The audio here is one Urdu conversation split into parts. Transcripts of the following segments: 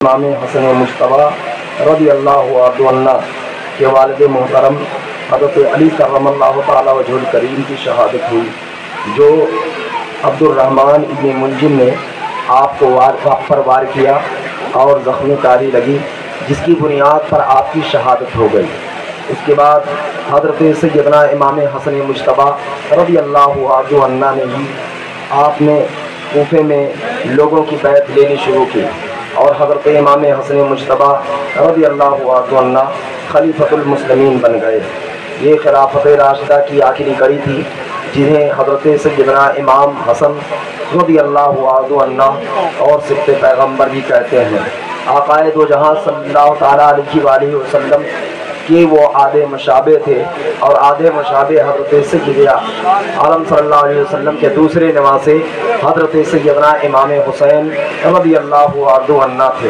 امام حسن مجتبیٰ رضی اللہ عنہ کے والد محترم حضرت علی کرم اللہ تعالی وجہ الکریم کی شہادت ہوئی، جو عبد الرحمن ابن ملجم نے آپ پر وار کیا اور زخمی کاری لگی، جس کی بنیاد پر آپ کی شہادت ہو گئی۔ اس کے بعد حضرت سیدنا امام حسن مجتبیٰ رضی اللہ عنہ نے بھی آپ نے کوفے میں لوگوں کی بیعت لینی شروع کی، اور حضرت امام حسن مجتبیٰ رضی اللہ عنہ خلیفۃ المسلمین بن گئے۔ یہ خلافت راشدہ کی آخری کڑی تھی، جنہیں حضرت سیدنا امام حسن رضی اللہ عنہ اور سبط پیغمبر بھی کہتے ہیں۔ آقائے دو جہاں صلی اللہ تعالیٰ علیہ وآلہ وسلم کہ وہ آدھے مشابہ تھے، اور آدھے مشابہ حضرت سیدنا عالم صلی اللہ علیہ وسلم کے دوسرے نواسے حضرت سیدنا امام حسین رضی اللہ عنہ تھے۔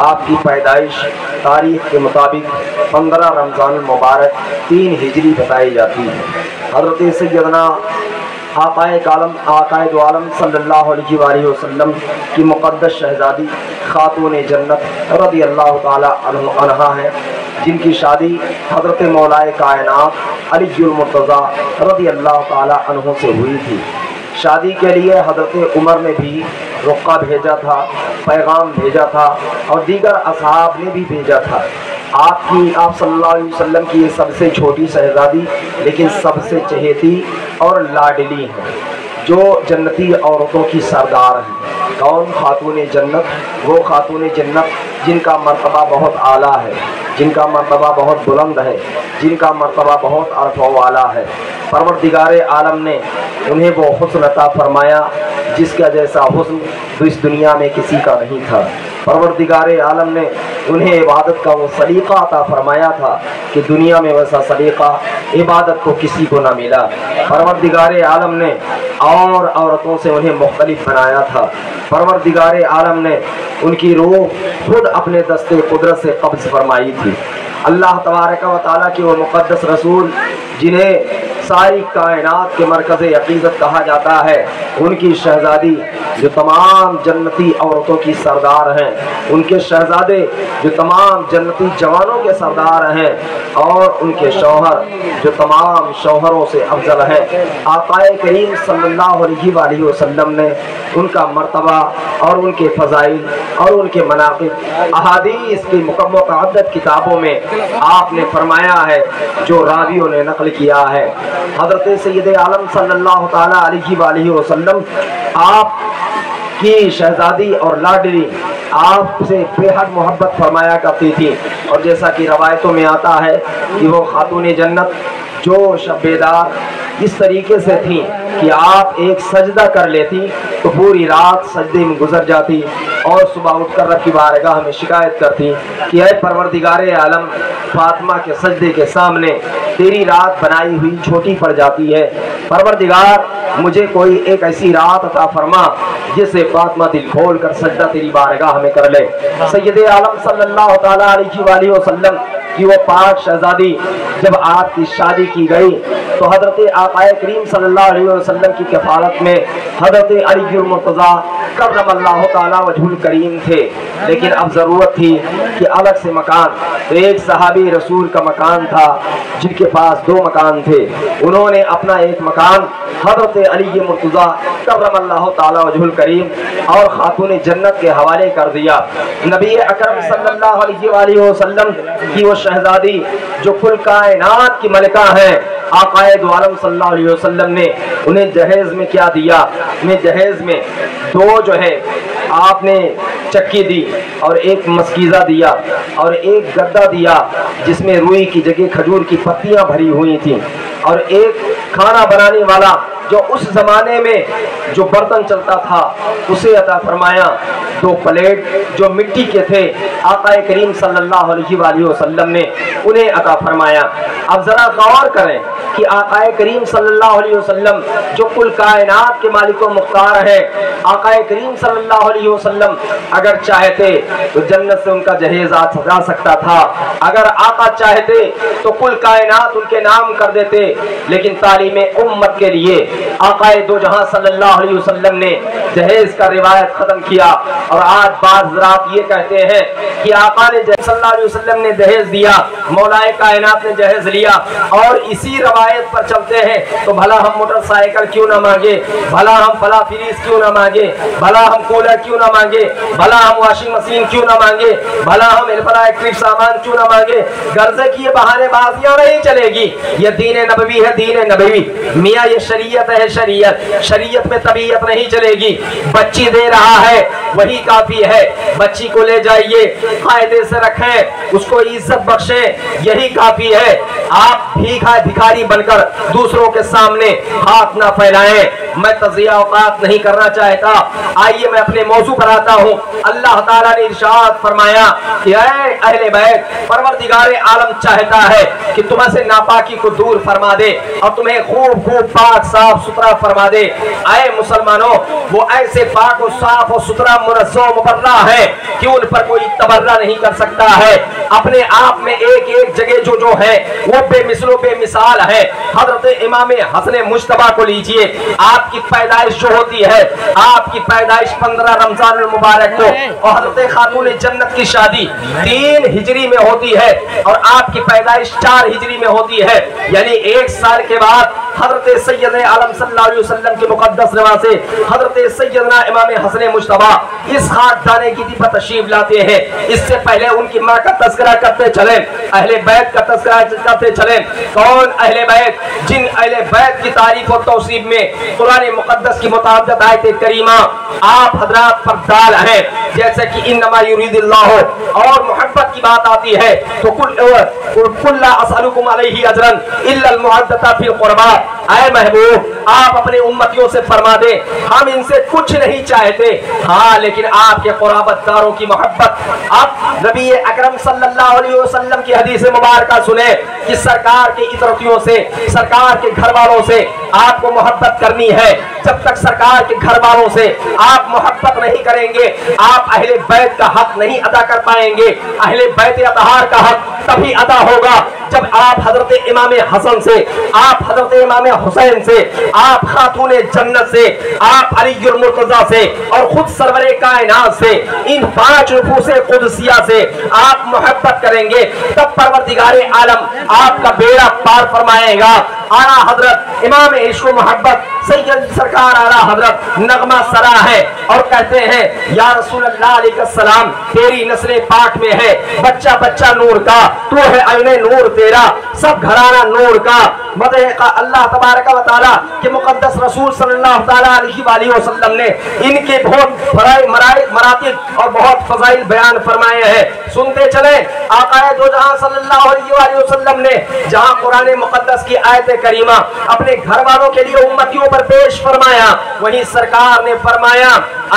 آپ کی پیدائش تاریخ کے مطابق 15 رمضان المبارک 3 ہجری بتائی جاتی ہے۔ حضرت سیدنا آقائے دو عالم صلی اللہ علیہ وآلہ وسلم کی مقدس شہزادی خاتون جنت رضی اللہ تعالیٰ عنہا ہیں، جن کی شادی حضرت مولائے کائنات علی المرتضیٰ رضی اللہ تعالیٰ عنہ سے ہوئی تھی۔ شادی کے لیے حضرت عمر نے بھی رقعہ بھیجا تھا، پیغام بھیجا تھا، اور دیگر اصحاب نے بھی بھیجا تھا۔ آپ صلی اللہ علیہ وسلم کی یہ سب سے چھوٹی شہزادی لیکن سب سے چہیتی اور لاڈلی ہیں، جو جنتی عورتوں کی سردار ہیں۔ کون؟ خاتون جنت، وہ خاتون جنت جن کا مرتبہ بہت اعلیٰ ہے، جن کا مرتبہ بہت بلند ہے، جن کا مرتبہ بہت عرف و اعلیٰ ہے۔ پروردگار عالم نے انہیں وہ حسن عطا فرمایا جس کا جیسا حسن اس دنیا میں کسی کا نہیں تھا۔ پروردگار عالم نے انہیں عبادت کا وہ سلیقہ عطا فرمایا تھا کہ دنیا میں ویسا سلیقہ عبادت کو کسی کو نہ ملا۔ پروردگار عالم نے اور عورتوں سے انہیں مختلف بنایا تھا۔ پروردگار عالم نے ان کی روح خود اپنے دست قدرت سے قبض فرمائی تھی۔ اللہ تبارک و تعالیٰ کے وہ مقدس رسول جنہیں ساری کائنات کے مرکز عقیدت کہا جاتا ہے، ان کی شہزادی جو تمام جنتی عورتوں کی سردار ہیں، ان کے شہزادے جو تمام جنتی جوانوں کے سردار ہیں، اور ان کے شوہر جو تمام شوہروں سے افضل ہیں، آقائے کریم صلی اللہ علیہ وآلہ وسلم نے ان کا مرتبہ اور ان کے فضائل اور ان کے مناقب احادیث کی متعدد کتابوں میں آپ نے فرمایا ہے، جو راویوں نے نقل کیا ہے۔ حضرت سید عالم صلی اللہ تعالیٰ علیہ وآلہ وسلم آپ کی شہزادی اور لاڈلی آپ سے بے حد محبت فرمایا کرتی تھی، اور جیسا کہ روایتوں میں آتا ہے کہ وہ خاتون جنت جو شب بیدار اس طریقے سے تھی کہ آپ ایک سجدہ کر لیتی تو پوری رات سجدے میں گزر جاتی، اور صبح اٹھ کر رب کی بارگاہ میں شکایت کرتی کہ اے پروردگار عالم، فاطمہ کے سجدے کے سامنے تیری رات بنائی ہوئی چھوٹی پڑ جاتی ہے۔ پروردگار مجھے کوئی ایک ایسی رات عطا فرما جس سے فاطمہ دل کھول کر سجدہ تیری بارگاہ میں کر لے۔ سید عالم صلی اللہ تعالیٰ علیہ وآلہ وسلم کی وہ پاک شہزادی جب آپ کی شادی کی گئی تو حضرت آقائے کریم صلی اللہ علیہ وسلم کی کفالت میں حضرت علی المرتضیٰ کرم اللہ تعالیٰ وجہ الکریم تھے، لیکن اب ضرورت تھی کہ الگ سے مکان۔ تو ایک صحابی رسول کا مکان تھا جن کے پاس 2 مکان تھے، انہوں نے اپنا ایک مکان حضرت علی مرتضیٰ کرم اللہ تعالیٰ وجہ الکریم اور خاتون جنت کے حوالے کر دیا۔ نبی اکرم صلی اللہ علیہ وآلہ وسلم کی وہ شہزادی جو کل کائنات کی ملکہ ہیں، آقائے دو عالم صلی اللہ علیہ وسلم نے انہیں جہیز میں کیا دیا؟ انہیں جہیز میں 2 جو ہے آپ نے چکی دی، اور ایک مسکیزہ دیا، اور ایک گدا دیا جس میں روئی کی جگہ کھجور کی پتیاں بھری ہوئی تھیں، اور ایک کھانا بنانے والا جو اس زمانے میں جو برتن چلتا تھا اسے عطا فرمایا۔ 2 پلیٹ جو مٹی کے تھے آقا کریم صلی اللہ علیہ وآلہ وسلم نے انہیں عطا فرمایا۔ اب ذرا غور کریں کہ آقا کریم صلی اللہ علیہ وسلم جو کل کائنات کے مالک و مختار ہیں، آقا کریم صلی اللہ علیہ وسلم اگر چاہتے تو جنت سے ان کا جہیز آ سکتا تھا، اگر آقا چاہتے تو کل کائنات ان کے نام کر دیتے، لیکن تعلیم امت کے لیے آقائے دو جہاں صلی اللہ علیہ وسلم نے جہیز کا روایت ختم کیا، اور آج بعض حضرات یہ کہتے ہیں کہ آقا نے صلی اللہ علیہ وسلم نے جہیز دیا، مولا کائنات نے جہیز لیا، اور اسی روایت پر چلتے ہیں تو بھلا ہم موٹر سائیکل کیوں نہ مانگے، بھلا ہم فلا فریز کیوں نہ مانگے، بھلا ہم کولر کیوں نہ مانگے، بھلا ہم واشنگ مشین کیوں نہ مانگے، بھلا ہم الیکٹرک سامان کیوں نہ مانگے۔ غرض کی یہ بہانے بازیاں نہیں چلے گی، یہ دین نبوی ہے، دین نبوی میاں، یہ شریعت ہے، شریعت، شریعت میں طبیعت نہیں چلے گی۔ بچی دے رہا ہے وہی کافی ہے، بچی کو لے جائیے، قاعدے سے رکھیں، اس کو عزت بخشیں، یہی کافی ہے۔ آپ بھکاری بن کر دوسروں کے سامنے ہاتھ نہ پھیلائیں۔ میں تضیع اوقات نہیں کرنا چاہتا، آئیے میں اپنے موضوع پر آتا ہوں۔ اللہ تعالیٰ نے ارشاد فرمایا کہ اے اہل بیت، پروردگار عالم چاہتا ہے کہ تمہیں سے ناپاکی کو دور فرما دے اور تمہیں خوب خوب پاک صاف ستھرا فرما دے۔ اے مسلمانوں، وہ ایسے پاک و صاف و ستھرا منزہ و مبرہ ہے کہ ان پر کوئی تبرہ نہیں کر سکتا ہے۔ اپنے آپ میں ایک ایک جگہ جو ہے وہ بے مثل و بے مثال ہے۔ حضرت امام حسن مجتبیٰ کو لیجئے، آپ کی پیدائش جو ہوتی ہے، آپ کی پیدائش 15 رمضان المبارک کو، اور حضرت خاتون جنت کی شادی 3 ہجری میں ہوتی ہے، اور آپ کی پیدائش 4 ہجری میں ہوتی ہے، یعنی 1 سال کے بعد حضرت سید عالم صلی اللہ علیہ وسلم کے مقدس رواں سے حضرت سیدنا امام حسن مجتبیٰ اس خاکدان کی پر تشریف لاتے ہیں۔ اس سے پہلے ان کی ماں کا تذکرہ کرتے چلیں، اہل بیت کا تذکرہ کرتے چلیں۔ کون اہل بیت؟ جن اہل بیت کی تعریف و توصیف میں قرآن مقدس کی متعدد آیت کریمہ آپ حضرات پر دال ہیں، جیسے کہ انما یرید اللہ، اور محبت کی بات آتی ہے تو قل لا اسألکم علیہ اجرا الا المودۃ فی القربى۔ اے محبوب، آپ اپنے امتیوں سے فرما دیں ہم ان سے کچھ نہیں چاہتے، ہاں لیکن آپ کے قرابت داروں کی محبت۔ اب نبی اکرم صلی اللہ علیہ وسلم کی حدیث مبارکہ سنیں کہ سرکار کے اطرتیوں سے، سرکار کے گھر والوں سے آپ کو محبت کرنی ہے۔ جب تک سرکار کے گھر والوں سے آپ محبت نہیں کریں گے، آپ اہل بیت کا حق نہیں ادا کر پائیں گے۔ اہل بیت اطہار کا حق تبھی ادا ہوگا جب آپ حضرت امام حسن سے، آپ حضرت امام حسین سے، آپ خاتون جنت سے، آپ علی المرتضیٰ سے، اور خود سرور کائنات سے، ان 5 نفوس قدسیہ سے آپ محبت کریں گے، تب پروردگار عالم آپ کا بیڑا پار فرمائے گا۔ اعلیٰ حضرت امام عشق و محبت سید سرکار اعلیٰ حضرت نغمہ سرا ہے اور کہتے ہیں یا رسول اللہ علیہ السلام، تیری نسل پاک میں ہے بچہ بچہ نور کا، تو ہے عین نور تیرا، سب گھرانہ نور کا۔ مدح کا اللہ تبارک و تعالیٰ کے مقدس رسول صلی اللہ تعالیٰ علیہ وآلہ وسلم نے ان کے بہت مراتب اور بہت فضائل بیان فرمائے ہیں۔ سنتے چلیں، آقا دو جہاں صلی اللہ علیہ وآلہ وسلم نے جہاں قرآن مقدس کی آیت کریمہ اپنے گھر والوں کے لیے امتیوں پر پیش فرمایا، وہیں سرکار نے فرمایا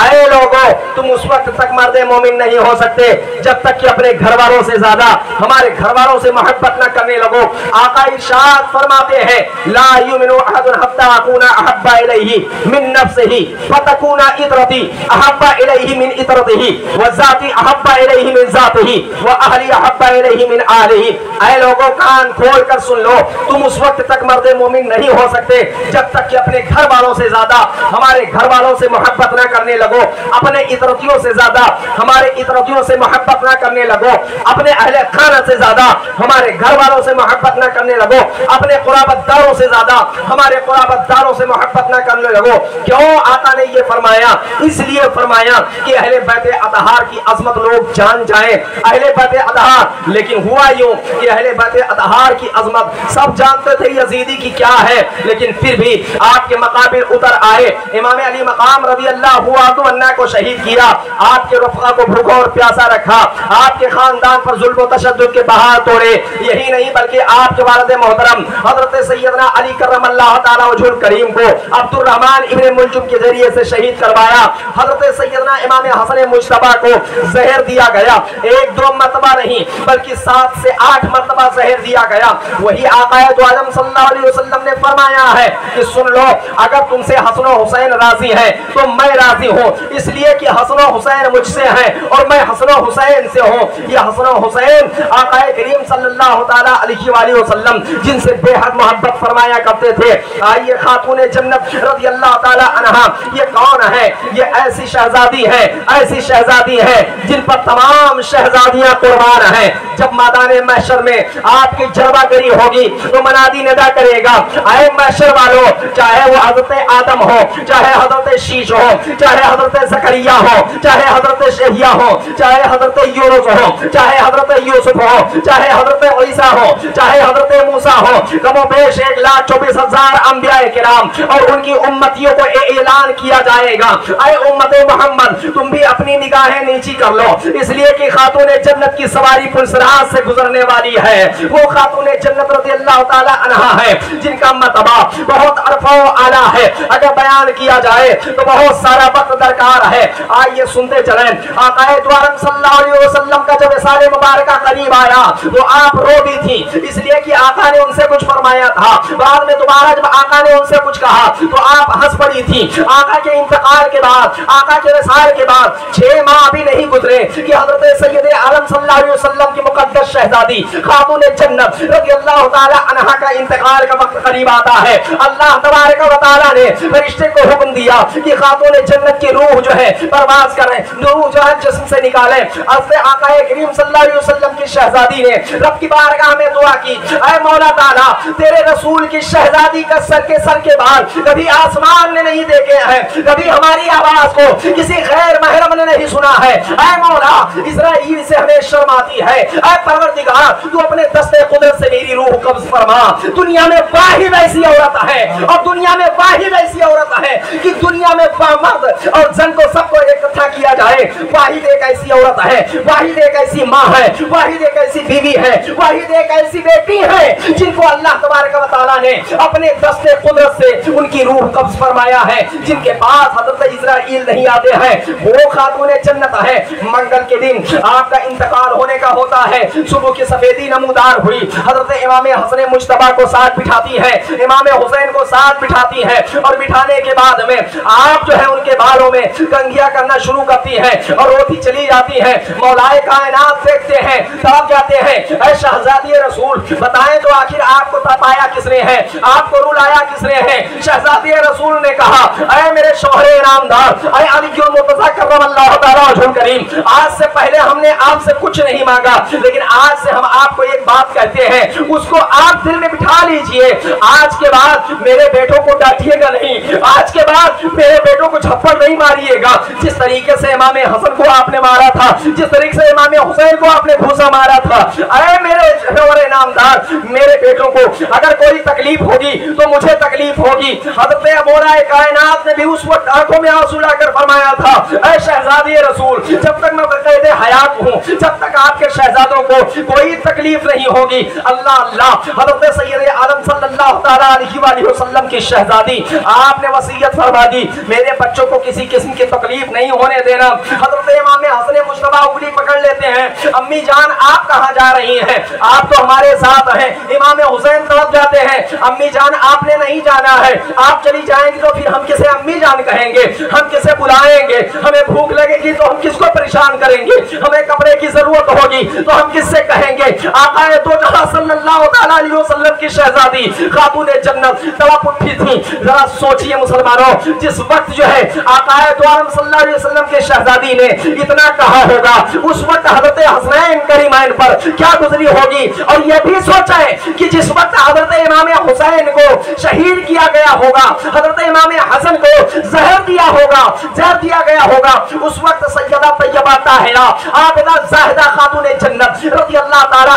اے لوگو، تم اس وقت تک مرد مومن نہیں ہو سکتے جب تک کہ اپنے گھر والوں سے زیادہ ہمارے گھر والوں سے محبت نہ کرنے لگو۔ آقا ارشاد فرماتے ہیں لا یؤمن احد حتی اکون احب الیہ من نفسہ فتکون عطرتی احب الیہ من عطرتہ وذاتی احب الیہ من ذاتہ واہلی احب الیہ من اہلہ۔ اے لوگو، کان کھول کر سن لو، تم اس وقت تک مرد مومن نہیں ہو سکتے جب تک کہ اپنے گھر والوں سے زیادہ ہمارے گھر والوں سے محبت نہ کرنے لگو، اپنے عطرتیوں سے زیادہ ہمارے عطرتیوں سے محبت نہ کرنے لگو، اپنے اہل خانہ سے زیادہ ہمارے گھر والوں سے محبت نہ کرنے لگو، اپنے قرابت داروں سے زیادہ ہمارے قرابت داروں سے محبت نہ کرنے لگو۔ کیوں آقا نے یہ فرمایا؟ اس لیے فرمایا کہ اہل بیت اطہار کی عظمت لوگ جان جائیں، اہل بیت اطہار۔ لیکن ہوا یوں کہ اہل بیت اطہار کی عظمت سب جانتے تھے یزیدی کی کیا ہے، لیکن پھر بھی آپ کے مقابل اتر آئے، امام علی مقام رضی اللہ عنہ کو شہید کیا، آپ کے رفقا کو بھوکا اور پیاسا رکھا، آپ کے خاندان پر ظلم و تشدد کے بہار توڑے۔ یہی نہیں بلکہ آپ کے والد محترم حضرت سیدنا علی کرم اللہ تعالی وجہ الکریم کو عبد الرحمن ابن ملجم کے ذریعے سے شہید کروایا۔ حضرت سیدنا امام حسن مجتبیٰ کو زہر دیا گیا۔ ایک 2 مرتبہ نہیں بلکہ 7 سے 8 مرتبہ زہر دیا گیا۔ وہی آقا دو عالم صلی اللہ علیہ وسلم نے فرمایا ہے کہ سن لو، اگر تم سے حسن و حسین راضی ہے تو میں راضی ہوں، اس لیے کہ حسن و حسین مجھ سے ہیں اور میں حسن و حسین سے ہوں۔ یہ حسن و حسین آقا کریم صلی اللہ تعالیٰ علیہ وآلہ وسلم جن سے بے حد محبت فرمایا کرتے تھے۔ آئیے خاتون جنت رضی اللہ تعالیٰ عنہا یہ کون ہے؟ یہ ایسی شہزادی ہے، ایسی شہزادی ہے جن پر تمام شہزادیاں قربان ہیں۔ جب میدان محشر میں آپ کی جلوہ گری ہوگی تو منادی ندا کرے گا، اے محشر والو، چاہے وہ حضرت آدم ہو، چاہے حضرت شیش ہو، چاہے حضرت زکریا ہو، چاہے حضرت شہیا ہو، چاہے حضرت یونس ہو، چاہے حضرت یوسف ہو، چاہے حضرت عیسیٰ ہو، چاہے حضرت موسیٰ ہو، کم و بیش 1,24,000 انبیاء کرام اور ان کی امتیوں کو اعلان کیا جائے گا، اے امت محمد تم بھی اپنی نگاہیں نیچی کر لو، اس لیے کہ خاتون جنت کی سواری پلسراج سے گزرنے والی ہے۔ وہ خاتون جنت رضی اللہ تعالیٰ عنہا ہے جن کا مرتبہ بہت عرفہ و اعلیٰ ہے، اگر بیان کیا جائے تو بہت سارا وقت درکار ہے۔ آئیے سنتے چلیں، آقا دو عالم صلی اللہ علیہ وسلم کا جب سال مبارکہ قریب آیا تو آپ رو دی تھی، اس لیے کہ آقا نے ان سے کچھ فرمایا تھا۔ بعد میں دوبارہ جب آقا نے ان سے کچھ کہا تو آپ ہنس پڑی تھی۔ آقا کے انتقال کے بعد، آقا کے وصال کے بعد 6 ماہ بھی نہیں گزرے کہ حضرت سید عالم صلی اللہ علیہ وسلم کی مقدس شہزادی خاتون جنت رضی اللہ تعالی عنہا کا انتقال کا وقت قریب آتا ہے۔ اللہ تبارک و تعالی نے فرشتے کو حکم دیا کہ خاتون جنت کی روح جو ہے پرواز کریں، روح جو ہے جسم سے نکالیں۔ حضرت آقا کریم صلی اللہ علیہ وسلم کی شہزادی نے رب کی بارگاہ میں دعا کی، اے مولا تعالیٰ تیرے رسول کی شہزادی کا سر کے بال کبھی آسمان نے نہیں دیکھے ہیں، کبھی ہماری آواز کو کسی غیر محرم نے نہیں سنا ہے، اے مولا اسرائیل سے ہمیں شرم آتی ہے، اے پروردگار تو اپنے دست قدرت سے میری روح قبض فرما۔ دنیا میں واحد ایسی عورت ہے اور دنیا میں واحد ایسی عورت ہے کہ دنیا میں مرد اور زن کو سب کو اکٹھا کیا جائے، واحد ایک ایسی عورت ہے، واحد ایک ایسی ماں ہے، واحد ایک ایسی بیوی ہے، واحد ایک ایسی بیٹی ہے جن کو اللہ تبارک و تعالیٰ نے اپنے دست قدرت سے ان کی روح قبض فرمایا ہے، جن کے پاس حضرت اسرائیل نہیں آتے ہیں۔ وہ خاتون جنت ہے۔ منگل کے دن آپ کا انتقال ہونے کا ہوتا ہے، صبح کی سفیدی نمودار ہوئی، حضرت امام حسن مجتبیٰ کو ساتھ بٹھاتی ہے، امام حسین کو ساتھ بٹھاتی ہے اور بٹھانے کے بعد میں آپ جو ہے ان کے بالوں میں کنگھیاں کرنا شروع کرتی ہے اور روتی چلی جاتی ہے۔ مولائے کائنات دیکھتے ہیں، تڑپ جاتے ہیں، اے شہزادی رسول بتائیں تو آخر آپ کو تڑپایا کس نے ہے، آپ کو رلایا کس نے ہے؟ شہزادی رسول نے کہا، اے میرے شوہر انعامدار، اے علی المرتضیٰ کرم اللہ تعالیٰ وجہہ الکریم، آج سے پہلے ہم نے آپ سے کچھ نہیں مانگا، لیکن آج سے ہم آپ کو ایک بات کہتے ہیں، اس کو آپ دل میں بٹھا لیجئے، آج کے بعد میرے بیٹوں کو ڈانٹیے گا نہیں، آج کے بعد میرے بیٹوں کو چھپڑ نہیں ماریے گا، جس طریقے سے امام حسن کو آپ نے مارا تھا، جس طریقے سے امام حسین کو آپ نے گھوسا مارا تھا، اے میرے شوہر انعامدار میرے بیٹوں کو اگر کوئی تکلیف ہوگی تو مجھے تکلیف ہوگی۔ حضرت مولا کائنات نے بھی اس وقت آنکھوں میں آنسو لا کر فرمایا تھا، اے شہزادی رسول جب تک میں بقید حیات ہوں، جب تک آپ کے شہزادوں کو کوئی تکلیف نہیں ہوگی۔ اللہ اللہ، حضرت سید عالم صلی اللہ تعالیٰ علیہ وآلہ وسلم کی شہزادی آپ نے وصیت فرما دی، میرے بچوں کو کسی قسم کی تکلیف نہیں ہونے دینا۔ حضرت امام حسن مجتبیٰ انگلی پکڑ لیتے ہیں، امی جان آپ کہاں جا رہی ہیں؟ آپ تو ہمارے ساتھ ہیں۔ امام حسین طرف جاتے ہیں، امی جان آپ نے نہیں جانا ہے، آپ چلی جائیں گی تو پھر ہم کسے امی جان کہیں گے، ہم کسے بلائیں گے، ہمیں بھوک لگے گی تو ہم کس کو پریشان کریں گے، ہمیں کپڑے کی ضرورت ہوگی تو ہم کس سے کہیں گے؟ آقا دو جہاں صلی اللہ تعالیٰ علیہ وسلم کی شہزادی خاتون جنت تڑپ اٹھی تھی۔ ذرا سوچئے مسلمانوں، جس وقت جو ہے آقا دو عالم صلی اللہ علیہ وسلم کے شہزادی نے اتنا کہا ہوگا، اس وقت حضرت حسنین کریمین پر کیا گزری ہوگی؟ اور یہ بھی سوچیں کہ جس وقت حضرت امام حسین کو شہید کیا گیا ہوگا، حضرت امام حسن کو زہر دیا ہوگا، زہر دیا گیا ہوگا، اس وقت سیدہ طیبہ طاہرہ عابدہ زاہدہ خاتون جنت رضی اللہ تعالی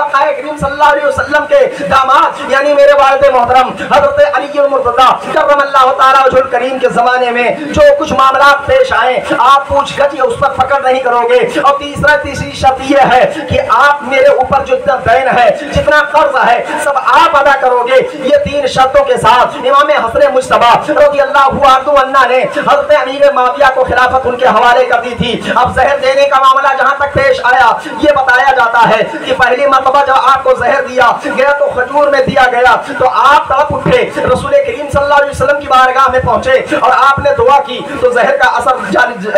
آقا کریم صلی اللہ علیہ وسلم کے داماد یعنی میرے والد محترم حضرت علی المرتضی کرم اللہ تعالیٰ وجہ الکریم کے زمانے میں جو کچھ معاملات پیش آئے آپ پوچھ گچھ اس پر فکر نہیں کرو گے. اور تیسری شرط یہ ہے کہ آپ میرے اوپر جو اتنا دین ہے جتنا قرض ہے سب آپ ادا کرو گے. یہ 3 شرطوں کے ساتھ امام حسن مجتبی رضی اللہ عنہ نے حضرت امیر معاویہ کو خلافت ان کے حوالے کر دی تھی. اب زہر دینے کا معاملہ جہاں تک پیش آیا یہ بتایا جاتا ہے کہ پہلی مرتبہ جب آپ کو زہر دیا گیا تو کھجور میں دیا گیا تو آپ تڑپ اٹھے, رسول کریم صلی اللہ علیہ وسلم کی بارگاہ میں پہنچے اور آپ نے دعا کی تو زہر کا اثر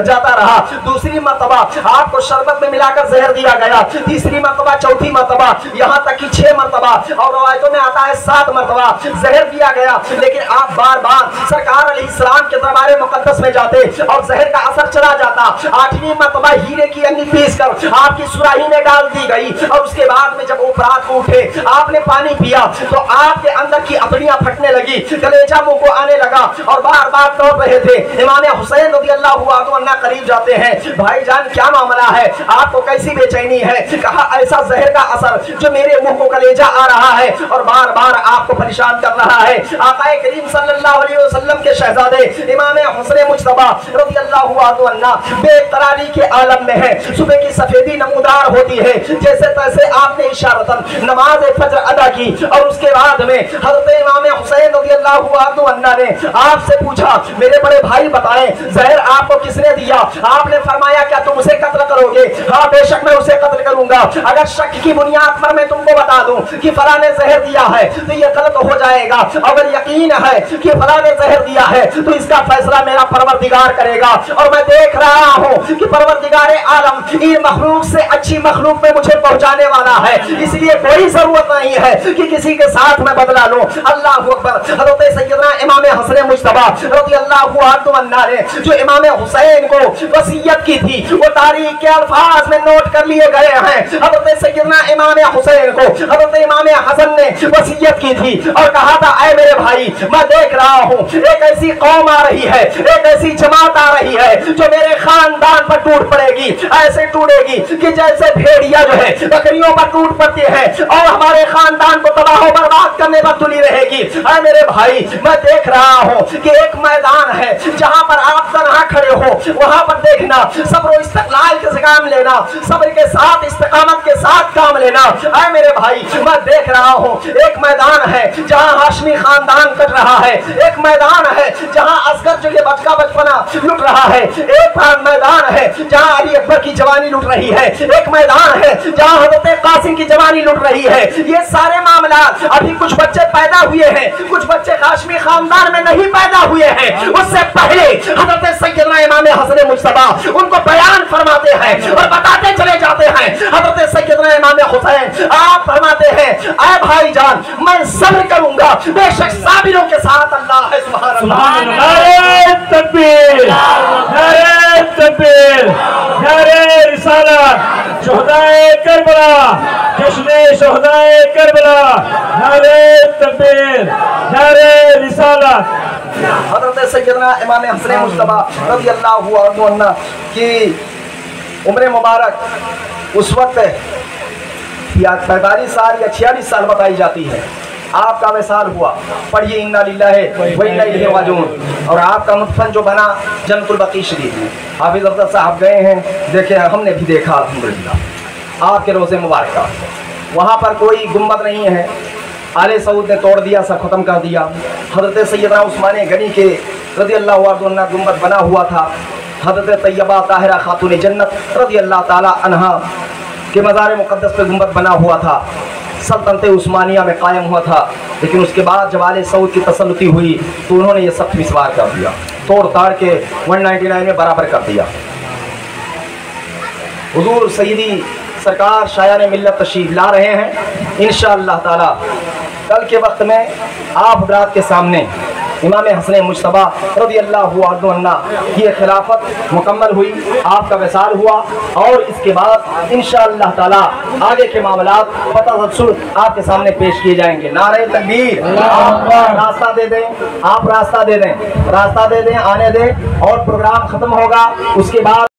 جاتا رہا. دوسری مرتبہ آپ کو شربت میں ملا کر زہر دیا گیا, تیسری مرتبہ, چوتھی مرتبہ, یہاں تک کہ 6 مرتبہ اور روایتوں میں آتا ہے 7 مرتبہ زہر دیا گیا. لیکن آپ بار بار سرکار علیہ السلام کے دربار مقدس میں جاتے اور زہر کا اثر چلا جاتا. 8ویں مرتبہ ہیرے کی انگی پیس کر آپ کی سراہی میں ڈال دی گئی اور اس کے بعد میں جب وہ رات کو اٹھے آپ نے پانی پیا تو آپ کے اندر کی اپڑیاں پھٹنے لگی, کلیجہ منہ کو آنے لگا اور بار بار توڑ رہے تھے. امام حسین رضی اللہ عنہ قریب جاتے ہیں, بھائی جان کیا معاملہ ہے, آپ کو کیسی بے چینی ہے؟ کہا ایسا زہر کا اثر جو میرے منہ کو کلیجہ آ رہا ہے اور بار بار آپ کو پریشان کر رہا ہے. آقا کریم صلی اللہ علیہ وسلم کے شہزادے امام حسن مجتبی رضی اللہ عنہ بے قراری کے عالم میں ہے. صبح کی سفیدی نمودار ہوتی ہے, جیسے تیسے آپ نے اشارتاً نماز فجر ادا کی اور اس کے بعد میں حضرت امام حسین رضی اللہ عنہ نے آپ سے پوچھا میرے بڑے بھائی بتائیں زہر آپ کو کس نے دیا؟ آپ نے فرمایا کیا تم اسے قتل کرو گے؟ ہاں بے شک میں اسے قتل کروں گا. اگر شک کی بنیاد پر میں تم کو بتا دوں کہ فلاں نے زہر دیا ہے تو یہ غلط ہو جائے گا. اگر یقین ہے کہ فلاں نے زہر دیا ہے تو اس کا فیصلہ میرا پروردگار کرے گا اور میں دیکھ رہا ہوں کہ پروردگار عالم ان مخلوق سے اچھی مخلوق میں مجھے پہنچانے والا ہے, اس لیے کوئی ضرورت نہیں ہے کہ کسی کے ساتھ میں بدلا لوں. اللہ اکبر. حضرت سیدنا امام حسن مجتبی رضی اللہ عنہ نے جو امام حسین کو وصیت کی تھی وہ تاریخ کے الفاظ میں نوٹ کر لیے گئے ہیں. حضرت سیدنا امام حسین کو حضرت امام حسن نے وصیت کی تھی اور کہا تھا اے میرے بھائی میں دیکھ رہا ہوں ایک ایسی قوم آ رہی ہے, ایک ایسی جماعت آ رہی ہے جو میرے خاندان پر ٹوٹ پڑے گی, ایسے ٹوٹے گی کہ جیسے بھیڑیا جو ہے بکریوں پر ٹوٹ پڑتے ہیں اور ہمارے خاندان کو تباہ و برباد کرنے پر تلی رہے گی. اے میرے بھائی میں دیکھ رہا ہوں کہ ایک میدان ہے جہاں پر آپ تنہا کھڑے ہو, وہاں پر دیکھنا صبر و استقلال کے کام لینا, صبر کے ساتھ استقامت کے ساتھ کام لینا. اے میرے بھائی میں دیکھ رہا ہوں ایک میدان ہے جہاں ہاشمی خاندان کٹ رہا ہے, ایک میدان ہے جہاں اصغر جو یہ بچہ بچپنا لٹ رہا ہے, ایک میدان ہے جہاں علی اکبر کی جوانی لٹ رہی ہے, ایک میدان ہے جہاں حضرت قاسم کی جوانی لٹ رہی ہے. یہ سارے معاملات ابھی کچھ بچے پیدا ہوئے ہیں, کچھ بچے ہاشمی خاندان میں نہیں پیدا ہوئے ہیں. اس سے پہلے حضرت سیدنا امام حسن مجتبی ان کو بیان فرماتے ہیں اور بتاتے چلے جاتے ہیں. حضرت سیدنا امام حسین آپ فرماتے ہیں اے بھائی جان میں صبر کروں گا, بے شک صابروں کے ساتھ اللہ ہے. سبحان اللہ. نعرہ تکبیر, نعرہ تکبیر, نعرہ رسالت, شہدائے کربلا, جشن شہدائے کربلا, نعرہ تکبیر, نعرہ رسالت. حضرت سیدنا امام حسن مجتبی رضی اللہ عنہ کی عمر مبارک اس وقت 45 سال یا 46 سال بتائی جاتی ہے. آپ کا وصال ہوا, پڑھیے انا للہ و انا الیہ راجعون. اور آپ کا مدفن جو بنا جنت البقیع شریف میں. حافظ افضل صاحب گئے ہیں, دیکھیں ہم نے بھی دیکھا الحمدللہ آپ کے روزے مبارکہ. وہاں پر کوئی گنبد نہیں ہے, آل سعود نے توڑ دیا, سب ختم کر دیا. حضرت سیدنا عثمان غنی کے رضی اللہ عنہ گنبد بنا ہوا تھا. حضرت طیبہ طاہرہ خاتون جنت رضی اللہ تعالی عنہا کے مزار مقدس پہ گنبد بنا ہوا تھا. سلطنت عثمانیہ میں قائم ہوا تھا, لیکن اس کے بعد جب آل سعود کی تسلطی ہوئی تو انہوں نے یہ سب مسمار کر دیا, توڑ تاڑ کے 199 میں برابر کر دیا. حضور سیدی سرکار شایان ملت تشریف لا رہے ہیں انشاءاللہ تعالی. کل کے وقت میں آپ حضرات کے سامنے امام حسن مجتبی رضی اللہ عنہ کی خلافت مکمل ہوئی, آپ کا وصال ہوا اور اس کے بعد انشاءاللہ تعالی آگے کے معاملات بتسلسل آپ کے سامنے پیش کیے جائیں گے. نعرہ تکبیر. راستہ دے دیں, آپ راستہ دے دیں, راستہ دے دیں, آنے دیں اور پروگرام ختم ہوگا. اس کے بعد